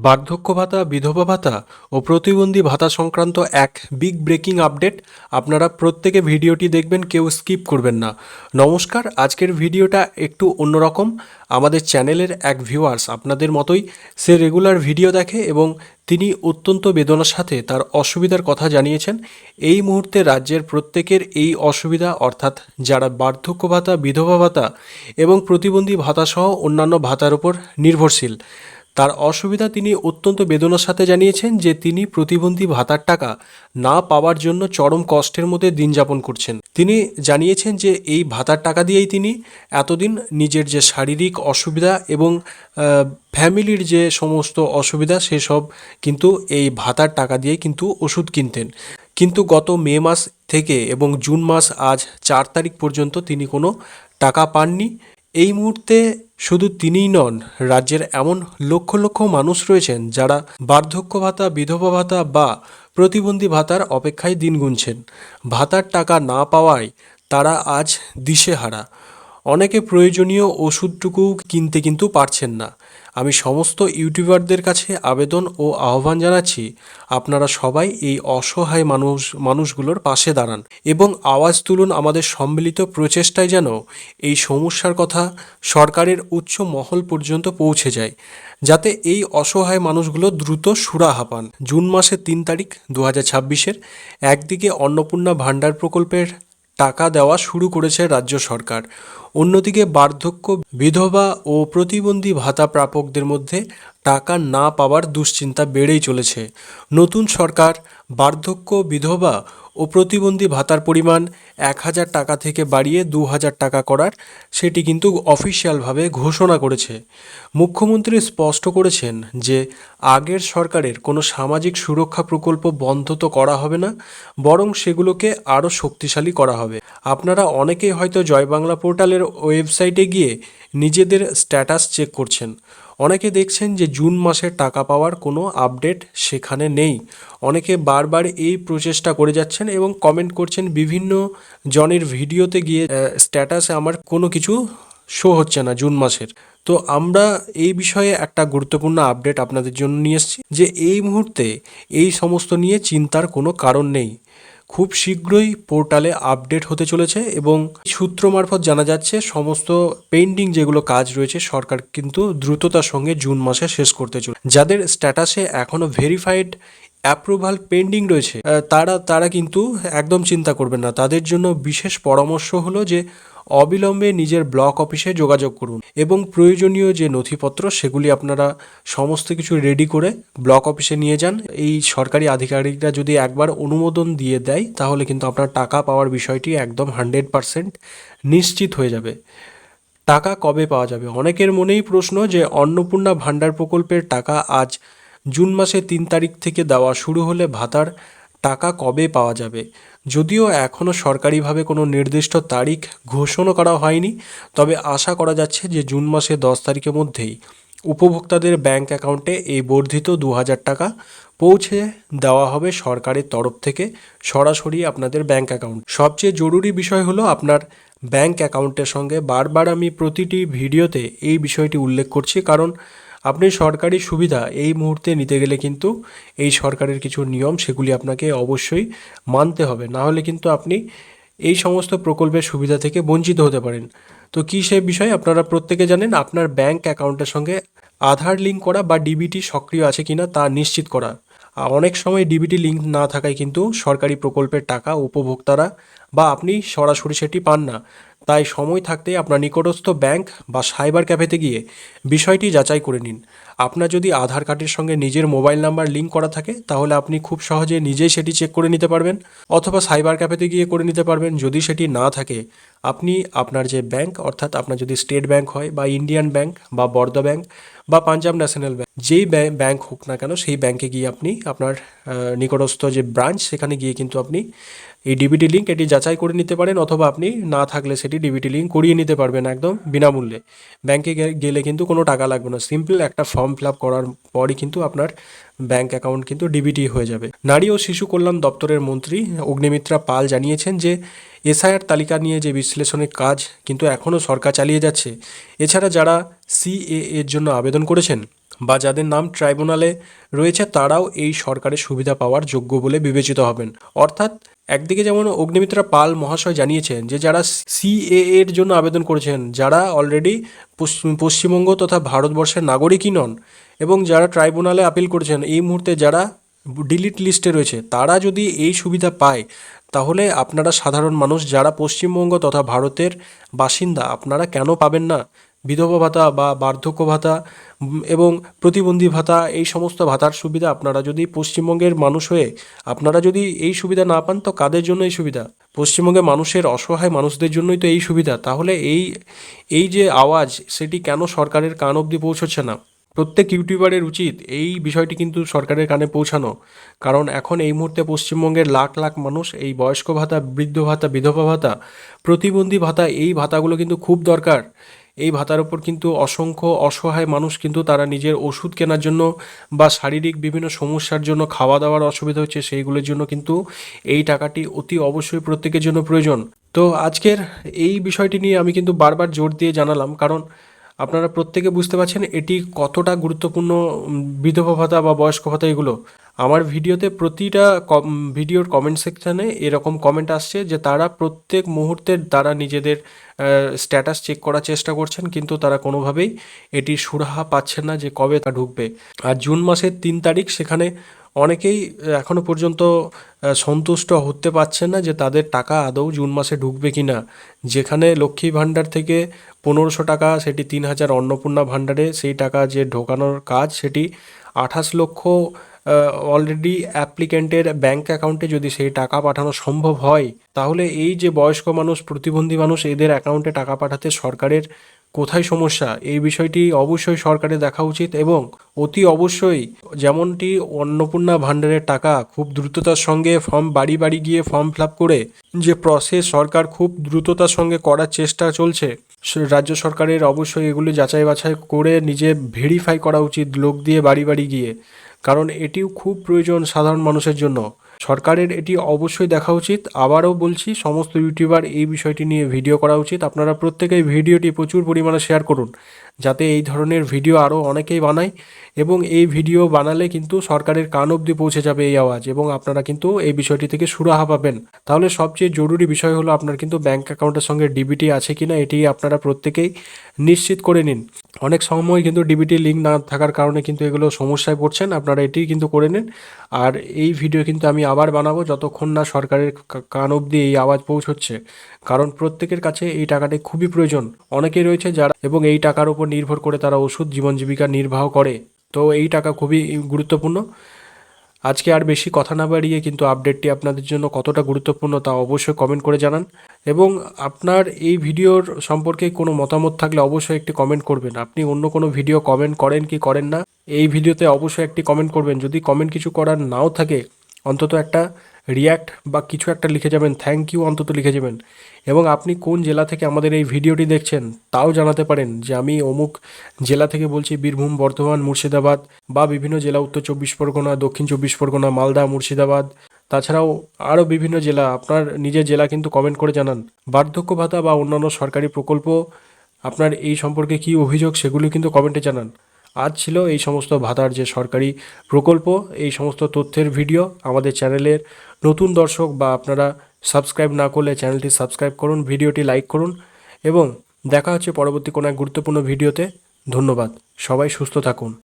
বার্ধক্য ভাতা, বিধবা ভাতা ও প্রতিবন্ধী ভাতা সংক্রান্ত এক বিগ ব্রেকিং আপডেট। আপনারা প্রত্যেকে ভিডিওটি দেখবেন, কেউ স্কিপ করবেন না। নমস্কার, আজকের ভিডিওটা একটু অন্যরকম। আমাদের চ্যানেলের এক ভিউয়ার্স আপনাদের মতোই, সে রেগুলার ভিডিও দেখে এবং তিনি অত্যন্ত বেদনার সাথে তার অসুবিধার কথা জানিয়েছেন। এই মুহূর্তে রাজ্যের প্রত্যেকের এই অসুবিধা, অর্থাৎ যারা বার্ধক্য ভাতা, বিধবা ভাতা এবং প্রতিবন্ধী ভাতা সহ অন্যান্য ভাতার উপর নির্ভরশীল, তার অসুবিধা তিনি অত্যন্ত বেদনার সাথে জানিয়েছেন যে তিনি প্রতিবন্ধী ভাতার টাকা না পাওয়ার জন্য চরম কষ্টের মধ্যে দিন যাপন করছেন। তিনি জানিয়েছেন যে এই ভাতার টাকা দিয়েই তিনি এতদিন নিজের যে শারীরিক অসুবিধা এবং ফ্যামিলির যে সমস্ত অসুবিধা সেসব কিন্তু এই ভাতার টাকা দিয়ে কিন্তু ওষুধ কিনতেন। কিন্তু গত মে মাস থেকে এবং জুন মাস আজ 4 তারিখ পর্যন্ত তিনি কোনো টাকা পাননি। এই মুহূর্তে শুধু তিনিই নন, রাজ্যের এমন লক্ষ লক্ষ মানুষ রয়েছেন যারা বার্ধক্য ভাতা, বিধবা ভাতা বা প্রতিবন্ধী ভাতার অপেক্ষায় দিন গুনছেন। ভাতার টাকা না পাওয়ায় তারা আজ দিশেহারা। অনেকে প্রয়োজনীয় ওষুধটুকু কিনতে কিন্তু পারছেন না। আমি সমস্ত ইউটিউবারদের কাছে আবেদন ও আহ্বান জানাচ্ছি, আপনারা সবাই এই অসহায় মানুষগুলোর পাশে দাঁড়ান এবং আওয়াজ তুলুন। আমাদের সম্মিলিত প্রচেষ্টায় যেন এই সমস্যার কথা সরকারের উচ্চ মহল পর্যন্ত পৌঁছে যায়, যাতে এই অসহায় মানুষগুলো দ্রুত সুরাহা পান। জুন মাসের 3 তারিখ 2026 একদিকে অন্নপূর্ণা ভাণ্ডার প্রকল্পের টাকা দেওয়া শুরু করেছে রাজ্য সরকার, অন্যদিকে বার্ধক্য, বিধবা ও প্রতিবন্ধী ভাতা প্রাপকদের মধ্যে টাকা না পাওয়ার দুশ্চিন্তা বেড়েই চলেছে। নতুন সরকার বার্ধক্য, বিধবা ও প্রতিবন্ধী ভাতার পরিমাণ 1,000 টাকা থেকে বাড়িয়ে 2,000 টাকা করার সেটি কিন্তু অফিসিয়ালভাবে ঘোষণা করেছে। মুখ্যমন্ত্রী স্পষ্ট করেছেন যে আগের সরকারের কোনো সামাজিক সুরক্ষা প্রকল্প বন্ধ তো করা হবে না, বরং সেগুলোকে আরও শক্তিশালী করা হবে। আপনারা অনেকেই হয়তো জয় বাংলা পোর্টালের ওয়েবসাইটে গিয়ে নিজেদের স্ট্যাটাস চেক করছেন। অনেকে দেখছেন যে জুন মাসের টাকা পাওয়ার কোনো আপডেট সেখানে নেই। অনেকে বারবার এই প্রচেষ্টা করে যাচ্ছেন এবং কমেন্ট করছেন বিভিন্ন জনের ভিডিওতে গিয়ে, স্ট্যাটাসে আমার কোনো কিছু শো হচ্ছে না জুন মাসের। তো আমরা এই বিষয়ে একটা গুরুত্বপূর্ণ আপডেট আপনাদের জন্য নিয়ে এসেছি যে এই মুহূর্তে এই সমস্ত নিয়ে চিন্তার কোনো কারণ নেই। খুব শীঘ্রই পোর্টালে আপডেট হতে চলেছে এবং সূত্র মারফত জানা যাচ্ছে সমস্ত পেন্ডিং যেগুলো কাজ রয়েছে সরকার কিন্তু দ্রুততার সঙ্গে জুন মাসে শেষ করতে চলেছে। যাদের স্ট্যাটাসে এখনও ভেরিফাইড অ্যাপ্রুভাল পেন্ডিং রয়েছে, তারা কিন্তু একদম চিন্তা করবেন না। তাদের জন্য বিশেষ পরামর্শ হলো যে অবিলম্বে নিজের ব্লক অফিসে যোগাযোগ করুন এবং প্রয়োজনীয় যে নথিপত্র সেগুলি আপনারা সমস্ত কিছু রেডি করে ব্লক অফিসে নিয়ে যান। এই সরকারি আধিকারিকরা যদি একবার অনুমোদন দিয়ে দেয় তাহলে কিন্তু আপনার টাকা পাওয়ার বিষয়টি একদম 100% নিশ্চিত হয়ে যাবে। টাকা কবে পাওয়া যাবে? অনেকের মনেই প্রশ্ন যে অন্নপূর্ণা ভাণ্ডার প্রকল্পের টাকা আজ জুন মাসে 3 তারিখ থেকে দেওয়া শুরু হলে ভাতার টাকা কবে পাওয়া যাবে? যদিও এখনও সরকারিভাবে কোনো নির্দিষ্ট তারিখ ঘোষণা করা হয়নি, তবে আশা করা যাচ্ছে যে জুন মাসে 10 তারিখের মধ্যেই উপভোক্তাদের ব্যাংক অ্যাকাউন্টে এই বর্ধিত 2,000 টাকা পৌঁছে দেওয়া হবে সরকারের তরফ থেকে সরাসরি আপনাদের ব্যাংক অ্যাকাউন্ট। সবচেয়ে জরুরি বিষয় হলো আপনার ব্যাংক অ্যাকাউন্টের সঙ্গে, বারবার আমি প্রতিটি ভিডিওতে এই বিষয়টি উল্লেখ করছি, কারণ আপনি সরকারি সুবিধা এই মুহূর্তে নিতে গেলে কিন্তু এই সরকারের কিছু নিয়ম সেগুলি আপনাকে অবশ্যই মানতে হবে, না হলে কিন্তু আপনি এই সমস্ত প্রকল্পের সুবিধা থেকে বঞ্চিত হতে পারেন। তো কী সে বিষয় আপনারা প্রত্যেকে জানেন, আপনার ব্যাংক অ্যাকাউন্টের সঙ্গে আধার লিঙ্ক করা বা ডিবিটি সক্রিয় আছে কিনা তা নিশ্চিত করা। অনেক সময় ডিবিটি লিঙ্ক না থাকায় কিন্তু সরকারি প্রকল্পের টাকা উপভোক্তারা বা আপনি সরাসরি সেটি পান না। তাই সময় থাকতেই আপনার নিকটস্থ ব্যাংক বা সাইবার ক্যাফেতে গিয়ে বিষয়টি যাচাই করে নিন। আপনার যদি আধার কার্ডের সঙ্গে নিজের মোবাইল নাম্বার লিঙ্ক করা থাকে তাহলে আপনি খুব সহজে নিজেই সেটি চেক করে নিতে পারবেন, অথবা সাইবার ক্যাফেতে গিয়ে করে নিতে পারবেন। যদি সেটি না থাকে, আপনি আপনার যে ব্যাংক, অর্থাৎ আপনার যদি স্টেট ব্যাংক হয় বা ইন্ডিয়ান ব্যাংক বা বরোদা ব্যাংক বা পাঞ্জাব ন্যাশনাল ব্যাংক, যেই ব্যাংক হোক না কেন সেই ব্যাংকে গিয়ে আপনি আপনার নিকটস্থ যে ব্রাঞ্চ সেখানে গিয়ে কিন্তু আপনি এই ডিবিটি লিঙ্ক এটি যাচাই করে নিতে পারেন, অথবা আপনি না থাকলে সেটি ডিবিটি লিঙ্ক করিয়ে নিতে পারবেন একদম বিনামূল্যে। ব্যাংকে গেলে কিন্তু কোনো টাকা লাগবে না, সিম্পল একটা ফর্ম ফিল আপ করার পরই কিন্তু আপনার ব্যাংক অ্যাকাউন্ট কিন্তু ডিবিটি হয়ে যাবে। নারী ও শিশু কল্যাণ দপ্তরের মন্ত্রী অগ্নিমিত্রা পাল জানিয়েছেন যে এসআইআর তালিকা নিয়ে যে বিশ্লেষণের কাজ কিন্তু এখনও সরকার চালিয়ে যাচ্ছে। এছাড়া যারা সিএএ এর জন্য আবেদন করেছেন বা যাদের নাম ট্রাইব্যুনালে রয়েছে তারাও এই সরকারের সুবিধা পাওয়ার যোগ্য বলে বিবেচিত হবেন। অর্থাৎ একদিকে যেমন অগ্নিমিত্রা পাল মহাশয় জানিয়েছেন যে যারা সিএএ এর জন্য আবেদন করেছেন, যারা অলরেডি পশ্চিমবঙ্গ তথা ভারতবর্ষের নাগরিকই নন, এবং যারা ট্রাইব্যুনালে আপিল করেছেন, এই মুহূর্তে যারা ডিলিট লিস্টে রয়েছে, তারা যদি এই সুবিধা পায়, তাহলে আপনারা সাধারণ মানুষ যারা পশ্চিমবঙ্গ তথা ভারতের বাসিন্দা, আপনারা কেন পাবেন না? বিধবা ভাতা বা বার্ধক্য ভাতা এবং প্রতিবন্ধী ভাতা, এই সমস্ত ভাতার সুবিধা আপনারা যদি পশ্চিমবঙ্গের মানুষ হয়ে আপনারা যদি এই সুবিধা না পান, তো কাদের জন্য এই সুবিধা? পশ্চিমবঙ্গের মানুষের, অসহায় মানুষদের জন্যই তো এই সুবিধা। তাহলে এই যে আওয়াজ, সেটি কেন সরকারের কান অবধি পৌঁছচ্ছে না? প্রত্যেক ইউটিউবারের উচিত এই বিষয়টি কিন্তু সরকারের কানে পৌঁছানো। কারণ এখন এই মুহূর্তে পশ্চিমবঙ্গের লাখ লাখ মানুষ এই বয়স্ক ভাতা, বৃদ্ধ ভাতা, বিধবা ভাতা, প্রতিবন্ধী ভাতা, এই ভাতাগুলো কিন্তু খুব দরকার। এই ভাতার ওপর কিন্তু অসংখ্য অসহায় মানুষ কিন্তু তারা নিজের ওষুধ কেনার জন্য বা শারীরিক বিভিন্ন সমস্যার জন্য, খাওয়া দাওয়ার অসুবিধা হচ্ছে, সেইগুলোর জন্য কিন্তু এই টাকাটি অতি অবশ্যই প্রত্যেকের জন্য প্রয়োজন। তো আজকের এই বিষয়টি নিয়ে আমি কিন্তু বারবার জোর দিয়ে জানালাম, কারণ আপনারা প্রত্যেকে বুঝতে পারছেন এটি কতটা গুরুত্বপূর্ণ। বিধবা ভাতা বা বয়স্ক ভাতা, এগুলো আমার ভিডিওতে প্রতিটা ভিডিওর কমেন্ট সেকশানে এরকম কমেন্ট আসছে যে তারা প্রত্যেক মুহূর্তে তারা নিজেদের স্ট্যাটাস চেক করার চেষ্টা করছেন, কিন্তু তারা কোনোভাবেই এটি সুরাহা পাচ্ছেন না যে কবে তা ঢুকবে। আর জুন মাসের 3 তারিখ, সেখানে অনেকেই এখনও পর্যন্ত সন্তুষ্ট হতে পারছেন না যে তাদের টাকা আদৌ জুন মাসে ঢুকবে কি না। যেখানে লক্ষ্মী ভাণ্ডার থেকে 1500 টাকা, সেটি 3000 অন্নপূর্ণা ভাণ্ডারে সেই টাকা যে ঢোকানোর কাজ, সেটি 28 লক্ষ অলরেডি অ্যাপ্লিক্যান্টের ব্যাঙ্ক অ্যাকাউন্টে যদি সেই টাকা পাঠানো সম্ভব হয়, তাহলে এই যে বয়স্ক মানুষ, প্রতিবন্ধী মানুষ, এদের অ্যাকাউন্টে টাকা পাঠাতে সরকারের কোথায় সমস্যা? এই বিষয়টি অবশ্যই সরকারের দেখা উচিত, এবং অতি অবশ্যই যেমনটি অন্নপূর্ণা ভাণ্ডারের টাকা খুব দ্রুততার সঙ্গে বাড়ি বাড়ি গিয়ে ফর্ম ফিল আপ করে যে প্রসেস সরকার খুব দ্রুততার সঙ্গে করার চেষ্টা চলছে, রাজ্য সরকারের অবশ্যই এগুলি যাচাই বাছাই করে নিজে ভেরিফাই করা উচিত লোক দিয়ে বাড়ি বাড়ি গিয়ে। কারণ এটিও খুব প্রয়োজন সাধারণ মানুষের জন্য। সরকারের এটি অবশ্যই দেখা উচিত। আবারও বলছি, সমস্ত ইউটিউবার এই বিষয়টি নিয়ে ভিডিও করা উচিত। আপনারা প্রত্যেকেই ভিডিওটি প্রচুর পরিমাণে শেয়ার করুন, যাতে এই ধরনের ভিডিও আরও অনেকেই বানায়, এবং এই ভিডিও বানালে কিন্তু সরকারের কান অবধি পৌঁছে যাবে এই আওয়াজ, এবং আপনারা কিন্তু এই বিষয়টি থেকে সুরাহা পাবেন। তাহলে সবচেয়ে জরুরি বিষয় হলো আপনার কিন্তু ব্যাঙ্ক অ্যাকাউন্টের সঙ্গে ডিবিটি আছে কিনা, এটি আপনারা প্রত্যেকেই নিশ্চিত করে নিন। অনেক সময় কিন্তু ডিবিটি লিঙ্ক না থাকার কারণে কিন্তু এগুলো সমস্যায় পড়ছেন, আপনারা এটি কিন্তু করে নিন। আর এই ভিডিও কিন্তু আমি আবার বানাবো যতক্ষণ না সরকারের কান অবধি এই আওয়াজ পৌঁছচ্ছে, কারণ প্রত্যেকের কাছে এই টাকাটি খুবই প্রয়োজন। অনেকেই রয়েছে যারা এবং এই টাকার উপর নির্ভর করে তারা ওষুধ, জীবন জীবিকা নির্বাহ করে। তো এই টাকা খুবই গুরুত্বপূর্ণ। আজকে আর বেশি কথা না বাড়িয়ে কিন্তু আপডেটটি আপনাদের জন্য কতটা গুরুত্বপূর্ণ তা অবশ্যই কমেন্ট করে জানান, এবং আপনার এই ভিডিওর সম্পর্কে কোনো মতামত থাকলে অবশ্যই একটি কমেন্ট করবেন। আপনি অন্য কোনো ভিডিও কমেন্ট করেন কি করেন না, এই ভিডিওতে অবশ্যই একটি কমেন্ট করবেন। যদি কমেন্ট কিছু করার নাও থাকে, অন্তত একটা রিয়্যাক্ট বা কিছু একটা লিখে যাবেন, থ্যাংক ইউ অন্তত লিখে যাবেন। এবং আপনি কোন জেলা থেকে আমাদের এই ভিডিওটি দেখছেন তাও জানাতে পারেন, যে আমি অমুক জেলা থেকে বলছি, বীরভূম, বর্ধমান, মুর্শিদাবাদ, বা বিভিন্ন জেলা, উত্তর 24 পরগনা, দক্ষিণ 24 পরগনা, মালদা, মুর্শিদাবাদ, তাছাড়াও আরও বিভিন্ন জেলা। আপনার নিজের জেলা কিন্তু কমেন্ট করে জানান। বার্ধক্য ভাতা বা অন্যান্য সরকারি প্রকল্প, আপনার এই সম্পর্কে কী অভিযোগ, সেগুলো কিন্তু কমেন্টে জানান। আজ ছিল এই সমস্ত ভাতার যে সরকারি প্রকল্প, এই সমস্ত তথ্যের ভিডিও। আমাদের চ্যানেলের নতুন দর্শক বা আপনারা সাবস্ক্রাইব না করলে চ্যানেলটি সাবস্ক্রাইব করুন, ভিডিওটি লাইক করুন, এবং দেখা হচ্ছে পরবর্তী কোনো এক গুরুত্বপূর্ণ ভিডিওতে। ধন্যবাদ। সবাই সুস্থ থাকুন।